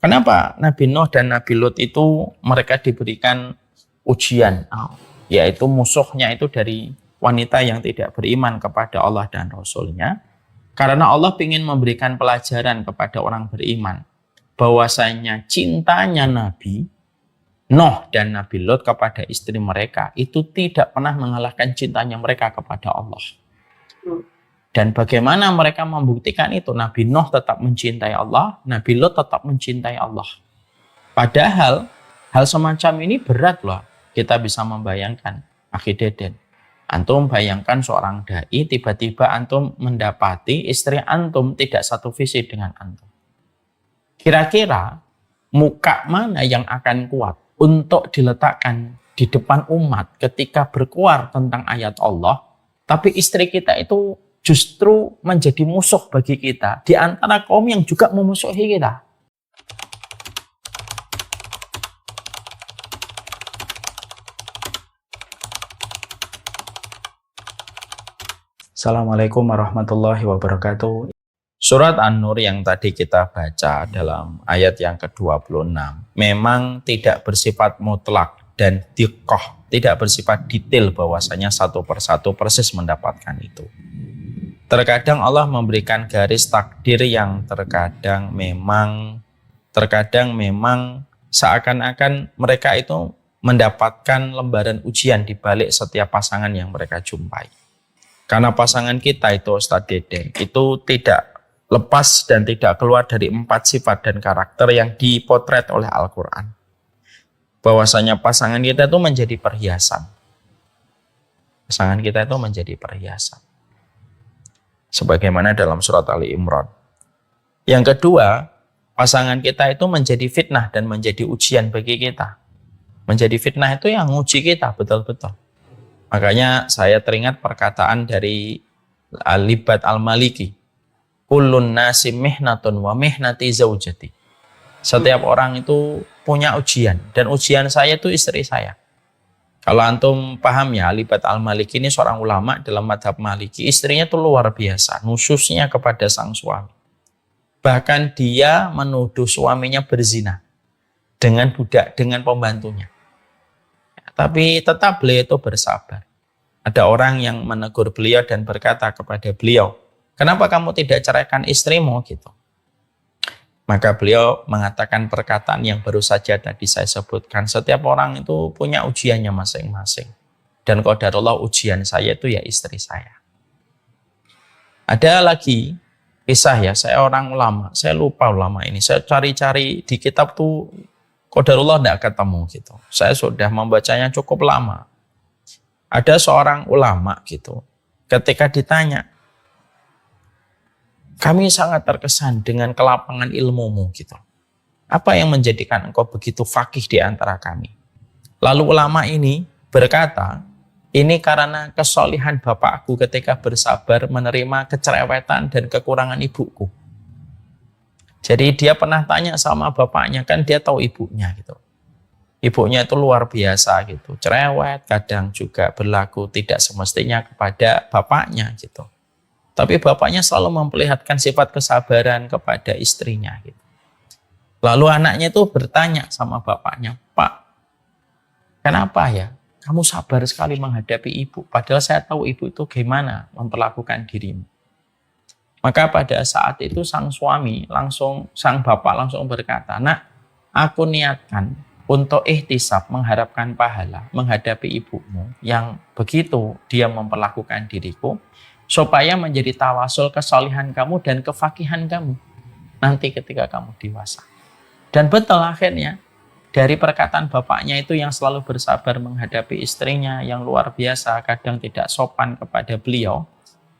Kenapa Nabi Nuh dan Nabi Lut itu mereka diberikan ujian, yaitu musuhnya itu dari wanita yang tidak beriman kepada Allah dan Rasul-Nya, karena Allah ingin memberikan pelajaran kepada orang beriman bahwasanya cintanya Nabi Nuh dan Nabi Lut kepada istri mereka itu tidak pernah mengalahkan cintanya mereka kepada Allah. Dan bagaimana mereka membuktikan itu? Nabi Nuh tetap mencintai Allah, Nabi Lut tetap mencintai Allah. Padahal hal semacam ini berat loh. Kita bisa membayangkan, Akhi Deden. Antum bayangkan seorang dai, tiba-tiba antum mendapati istri antum tidak satu visi dengan antum. Kira-kira muka mana yang akan kuat untuk diletakkan di depan umat ketika berkuar tentang ayat Allah, tapi istri kita itu justru menjadi musuh bagi kita di antara kaum yang juga memusuhi kita. Assalamualaikum warahmatullahi wabarakatuh. Surat An-Nur yang tadi kita baca dalam ayat yang ke-26 memang tidak bersifat mutlak dan diqqah, tidak bersifat detail bahwasanya satu persatu persis mendapatkan itu. Terkadang Allah memberikan garis takdir yang terkadang memang seakan-akan mereka itu mendapatkan lembaran ujian di balik setiap pasangan yang mereka jumpai. Karena pasangan kita itu, Ustadz Deden, itu tidak lepas dan tidak keluar dari 4 sifat dan karakter yang dipotret oleh Al-Quran. Bahwasanya pasangan kita itu menjadi perhiasan. Pasangan kita itu menjadi perhiasan. Sebagaimana dalam surat Ali Imran. Yang kedua, pasangan kita itu menjadi fitnah dan menjadi ujian bagi kita. Menjadi fitnah itu yang uji kita betul-betul. Makanya saya teringat perkataan dari Al-Libad Al-Maliki. Kullun nasi mihnatun wa mihnati zaujati. Setiap orang itu punya ujian. Dan ujian saya itu istri saya. Kalau antum paham ya, Al-Libad Al-Maliki ini seorang ulama dalam madhab Maliki. Istrinya itu luar biasa, nususnya kepada sang suami. Bahkan dia menuduh suaminya berzina dengan budak, dengan pembantunya. Tapi tetap beliau itu bersabar. Ada orang yang menegur beliau dan berkata kepada beliau, kenapa kamu tidak ceraikan istrimu gitu? Maka beliau mengatakan perkataan yang baru saja tadi saya sebutkan. Setiap orang itu punya ujiannya masing-masing. Dan qadarullah ujian saya itu ya istri saya. Ada lagi kisah ya, saya orang ulama. Saya lupa ulama ini. Saya cari-cari di kitab tuh qadarullah tidak ketemu gitu. Saya sudah membacanya cukup lama. Ada seorang ulama gitu. Ketika ditanya, kami sangat terkesan dengan kelapangan ilmumu gitu. Apa yang menjadikan engkau begitu faqih di antara kami? Lalu ulama ini berkata, ini karena kesolihan bapakku ketika bersabar menerima kecerewetan dan kekurangan ibuku. Jadi dia pernah tanya sama bapaknya, kan dia tahu ibunya gitu. Ibunya itu luar biasa gitu, cerewet, kadang juga berlaku tidak semestinya kepada bapaknya gitu. Tapi bapaknya selalu memperlihatkan sifat kesabaran kepada istrinya. Gitu. Lalu anaknya itu bertanya sama bapaknya, Pak, kenapa ya kamu sabar sekali menghadapi ibu? Padahal saya tahu ibu itu gimana memperlakukan dirimu. Maka pada saat itu sang bapak langsung berkata, nak, aku niatkan untuk ihtisab mengharapkan pahala menghadapi ibumu yang begitu dia memperlakukan diriku, supaya menjadi tawasul kesalihan kamu dan kefakihan kamu nanti ketika kamu dewasa. Dan betul akhirnya dari perkataan bapaknya itu yang selalu bersabar menghadapi istrinya yang luar biasa, kadang tidak sopan kepada beliau,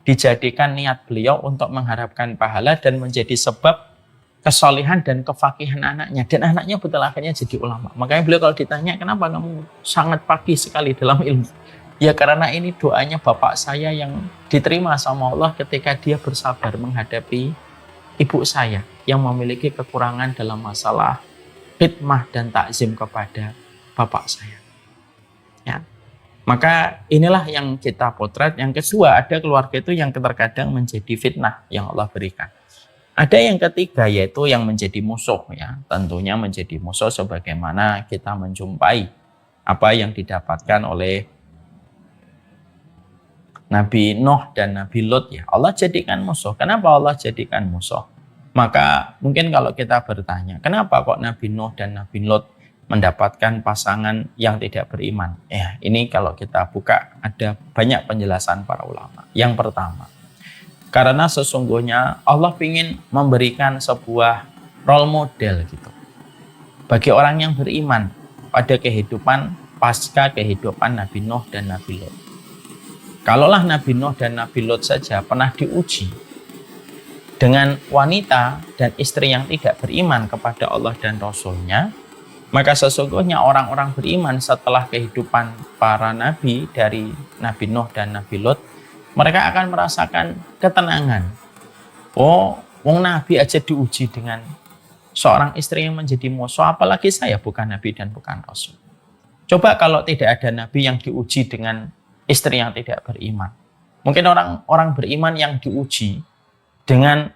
dijadikan niat beliau untuk mengharapkan pahala dan menjadi sebab kesalihan dan kefakihan anaknya. Dan anaknya betul akhirnya jadi ulama. Makanya beliau kalau ditanya, kenapa kamu sangat faqih sekali dalam ilmu? Ya karena ini doanya bapak saya yang diterima sama Allah ketika dia bersabar menghadapi ibu saya yang memiliki kekurangan dalam masalah khidmah dan takzim kepada bapak saya. Ya. Maka inilah yang kita potret. Yang kedua, ada keluarga itu yang terkadang menjadi fitnah yang Allah berikan. Ada yang ketiga, yaitu yang menjadi musuh ya. Tentunya menjadi musuh sebagaimana kita menjumpai apa yang didapatkan oleh Nabi Nuh dan Nabi Lut ya. Allah jadikan musuh. Kenapa Allah jadikan musuh? Maka mungkin kalau kita bertanya, kenapa kok Nabi Nuh dan Nabi Lut mendapatkan pasangan yang tidak beriman? Ya, ini kalau kita buka ada banyak penjelasan para ulama. Yang pertama, karena sesungguhnya Allah ingin memberikan sebuah role model gitu bagi orang yang beriman pada kehidupan pasca kehidupan Nabi Nuh dan Nabi Lut. Kalaulah Nabi Nuh dan Nabi Lut saja pernah diuji dengan wanita dan istri yang tidak beriman kepada Allah dan Rasul-Nya, maka sesungguhnya orang-orang beriman setelah kehidupan para nabi dari Nabi Nuh dan Nabi Lut, mereka akan merasakan ketenangan. Oh, wong Nabi aja diuji dengan seorang istri yang menjadi musuh, apalagi saya bukan Nabi dan bukan Rasul. Coba kalau tidak ada Nabi yang diuji dengan istri yang tidak beriman. Mungkin orang beriman yang diuji dengan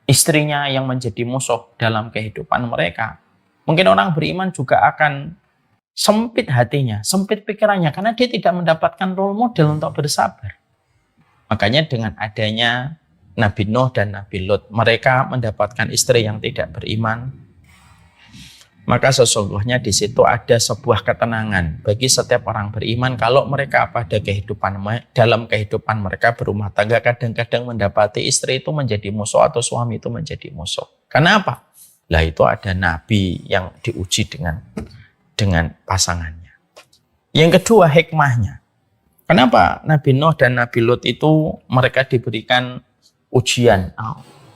istrinya yang menjadi musuh dalam kehidupan mereka. Mungkin orang beriman juga akan sempit hatinya, sempit pikirannya, karena dia tidak mendapatkan role model untuk bersabar. Makanya dengan adanya Nabi Nuh dan Nabi Lut, mereka mendapatkan istri yang tidak beriman, maka sesungguhnya di situ ada sebuah ketenangan bagi setiap orang beriman kalau mereka dalam kehidupan mereka berumah tangga kadang-kadang mendapati istri itu menjadi musuh atau suami itu menjadi musuh. Karena apa? Lah itu ada Nabi yang diuji dengan pasangannya. Yang kedua, hikmahnya. Kenapa Nabi Nuh dan Nabi Lut itu mereka diberikan ujian,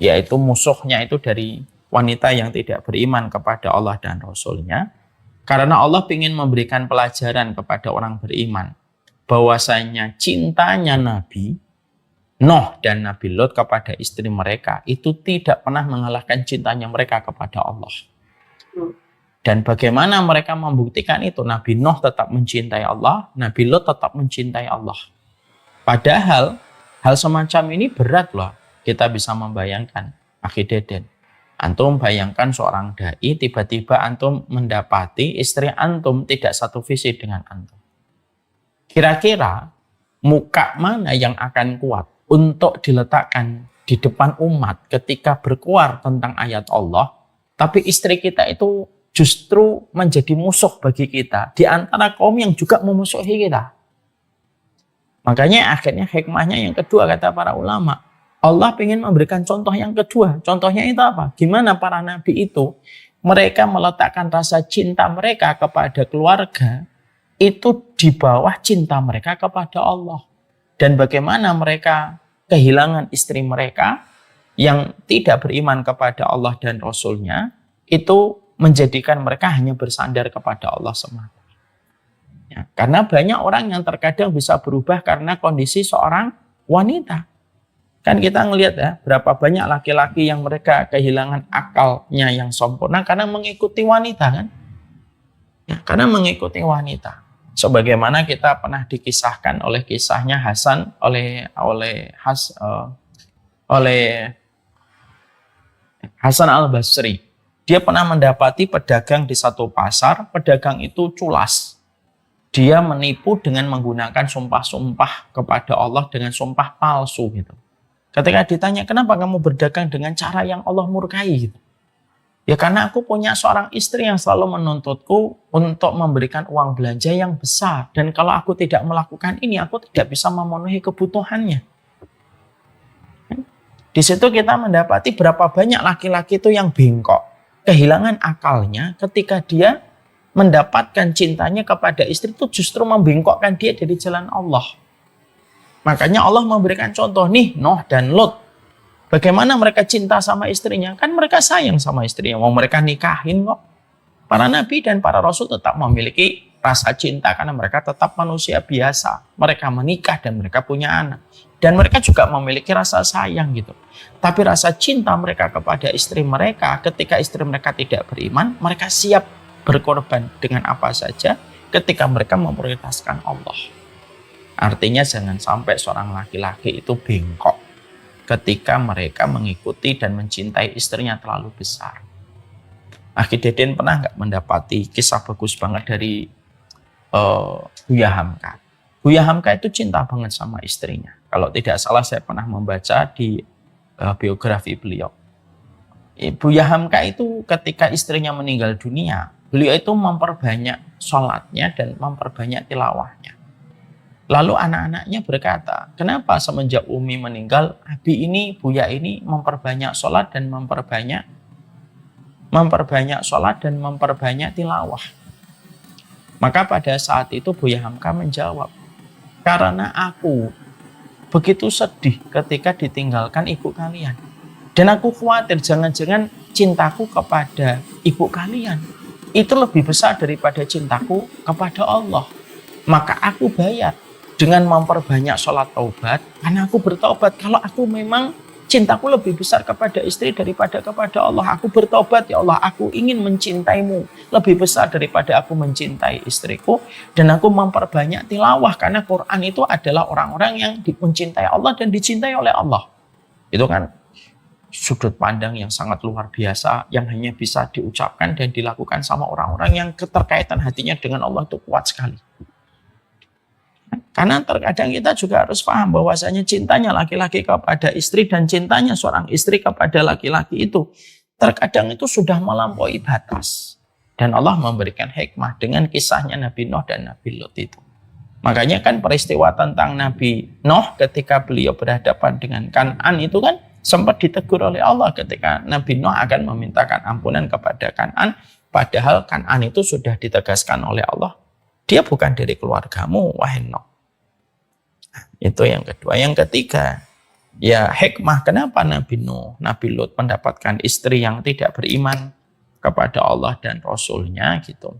yaitu musuhnya itu dari wanita yang tidak beriman kepada Allah dan Rasul-Nya? Karena Allah ingin memberikan pelajaran kepada orang beriman bahwasanya cintanya Nabi Nuh dan Nabi Lut kepada istri mereka itu tidak pernah mengalahkan cintanya mereka kepada Allah. Dan bagaimana mereka membuktikan itu? Nabi Nuh tetap mencintai Allah, Nabi Lut tetap mencintai Allah. Padahal hal semacam ini berat loh. Kita bisa membayangkan, Akhi Deden. Antum bayangkan seorang dai, tiba-tiba antum mendapati istri antum tidak satu visi dengan antum. Kira-kira muka mana yang akan kuat untuk diletakkan di depan umat ketika berkuar tentang ayat Allah, tapi istri kita itu justru menjadi musuh bagi kita di antara kaum yang juga memusuhi kita. Makanya akhirnya hikmahnya yang kedua kata para ulama, Allah ingin memberikan contoh yang kedua. Contohnya itu apa? Gimana para nabi itu mereka meletakkan rasa cinta mereka kepada keluarga itu di bawah cinta mereka kepada Allah. Dan bagaimana mereka kehilangan istri mereka yang tidak beriman kepada Allah dan Rasul-Nya, itu menjadikan mereka hanya bersandar kepada Allah semata. Ya, karena banyak orang yang terkadang bisa berubah karena kondisi seorang wanita. Kan kita ngelihat ya, berapa banyak laki-laki yang mereka kehilangan akalnya yang sempurna karena mengikuti wanita kan? Ya, karena mengikuti wanita. Sebagaimana kita pernah dikisahkan oleh kisahnya Hasan oleh Hasan Al-Basri. Dia pernah mendapati pedagang di satu pasar, pedagang itu culas. Dia menipu dengan menggunakan sumpah-sumpah kepada Allah dengan sumpah palsu gitu. Ketika ditanya, kenapa kamu berdagang dengan cara yang Allah murkai? Gitu. Ya karena aku punya seorang istri yang selalu menuntutku untuk memberikan uang belanja yang besar. Dan kalau aku tidak melakukan ini, aku tidak bisa memenuhi kebutuhannya. Di situ kita mendapati berapa banyak laki-laki itu yang bengkok. Kehilangan akalnya ketika dia mendapatkan cintanya kepada istri itu justru membengkokkan dia dari jalan Allah. Makanya Allah memberikan contoh nih, Nuh dan Lut. Bagaimana mereka cinta sama istrinya? Kan mereka sayang sama istrinya. Mau mereka nikahin kok. Para nabi dan para rasul tetap memiliki rasa cinta karena mereka tetap manusia biasa. Mereka menikah dan mereka punya anak. Dan mereka juga memiliki rasa sayang gitu. Tapi rasa cinta mereka kepada istri mereka ketika istri mereka tidak beriman, mereka siap berkorban dengan apa saja ketika mereka memprioritaskan Allah. Artinya jangan sampai seorang laki-laki itu bengkok. ketika mereka mengikuti dan mencintai istrinya terlalu besar. Akhi Deden pernah nggak mendapati kisah bagus banget dari Buya Hamka? Buya Hamka itu cinta banget sama istrinya. Kalau tidak salah saya pernah membaca di biografi beliau. Buya Hamka itu ketika istrinya meninggal dunia, beliau itu memperbanyak sholatnya dan memperbanyak tilawahnya. Lalu anak-anaknya berkata, kenapa semenjak Umi meninggal, Abi ini, Buya ini memperbanyak sholat dan memperbanyak sholat dan memperbanyak tilawah. Maka pada saat itu Buya Hamka menjawab, karena aku begitu sedih ketika ditinggalkan ibu kalian. Dan aku khawatir jangan-jangan cintaku kepada ibu kalian itu lebih besar daripada cintaku kepada Allah. Maka aku bayar dengan memperbanyak sholat taubat, karena aku bertobat kalau aku memang cintaku lebih besar kepada istri daripada kepada Allah. Aku bertobat, ya Allah, aku ingin mencintaimu lebih besar daripada aku mencintai istriku. Dan aku memperbanyak tilawah, karena Quran itu adalah orang-orang yang mencintai Allah dan dicintai oleh Allah. Itu kan sudut pandang yang sangat luar biasa, yang hanya bisa diucapkan dan dilakukan sama orang-orang yang keterkaitan hatinya dengan Allah itu kuat sekali. Karena terkadang kita juga harus paham bahwasanya cintanya laki-laki kepada istri dan cintanya seorang istri kepada laki-laki itu terkadang itu sudah melampaui batas. Dan Allah memberikan hikmah dengan kisahnya Nabi Nuh dan Nabi Lut itu. Makanya kan peristiwa tentang Nabi Nuh ketika beliau berhadapan dengan Kan'an itu kan sempat ditegur oleh Allah ketika Nabi Nuh akan memintakan ampunan kepada Kan'an. Padahal Kan'an itu sudah ditegaskan oleh Allah, dia bukan dari keluargamu, wahai Nuh. Itu yang kedua. Yang ketiga, ya hikmah kenapa Nabi Nuh, Nabi Lut mendapatkan istri yang tidak beriman kepada Allah dan Rasulnya gitu.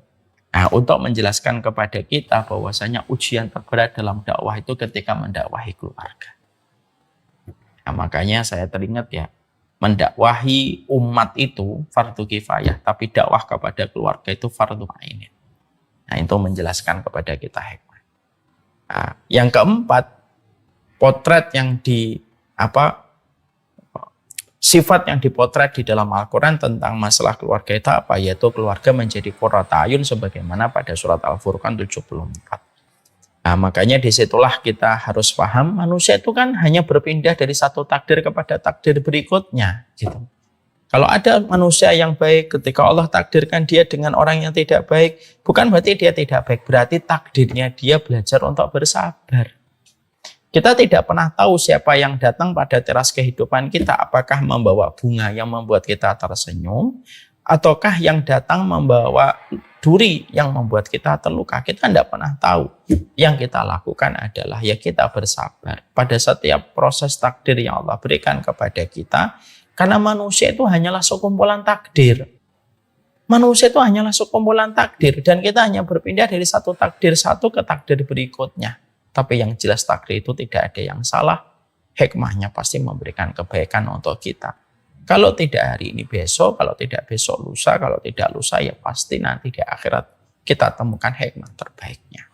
Nah, untuk menjelaskan kepada kita bahwasanya ujian terberat dalam dakwah itu ketika mendakwahi keluarga. Nah, makanya saya teringat ya, mendakwahi umat itu fardu kifayah, tapi dakwah kepada keluarga itu fardu ain. Nah, itu menjelaskan kepada kita hikmah. Nah, yang keempat, potret yang sifat yang dipotret di dalam Al-Quran tentang masalah keluarga itu apa? Yaitu keluarga menjadi qurrata ayun sebagaimana pada surat Al-Furqan 74. Nah, makanya disitulah kita harus paham manusia itu kan hanya berpindah dari satu takdir kepada takdir berikutnya. Gitu. Kalau ada manusia yang baik, ketika Allah takdirkan dia dengan orang yang tidak baik, bukan berarti dia tidak baik, berarti takdirnya dia belajar untuk bersabar. Kita tidak pernah tahu siapa yang datang pada teras kehidupan kita, apakah membawa bunga yang membuat kita tersenyum, ataukah yang datang membawa duri yang membuat kita terluka. Kita tidak pernah tahu. Yang kita lakukan adalah ya kita bersabar pada setiap proses takdir yang Allah berikan kepada kita, karena manusia itu hanyalah sekumpulan takdir. Manusia itu hanyalah sekumpulan takdir, dan kita hanya berpindah dari satu takdir satu ke takdir berikutnya. Tapi yang jelas takdir itu tidak ada yang salah. Hikmahnya pasti memberikan kebaikan untuk kita. Kalau tidak hari ini besok, kalau tidak besok lusa, kalau tidak lusa ya pasti nanti di akhirat kita temukan hikmah terbaiknya.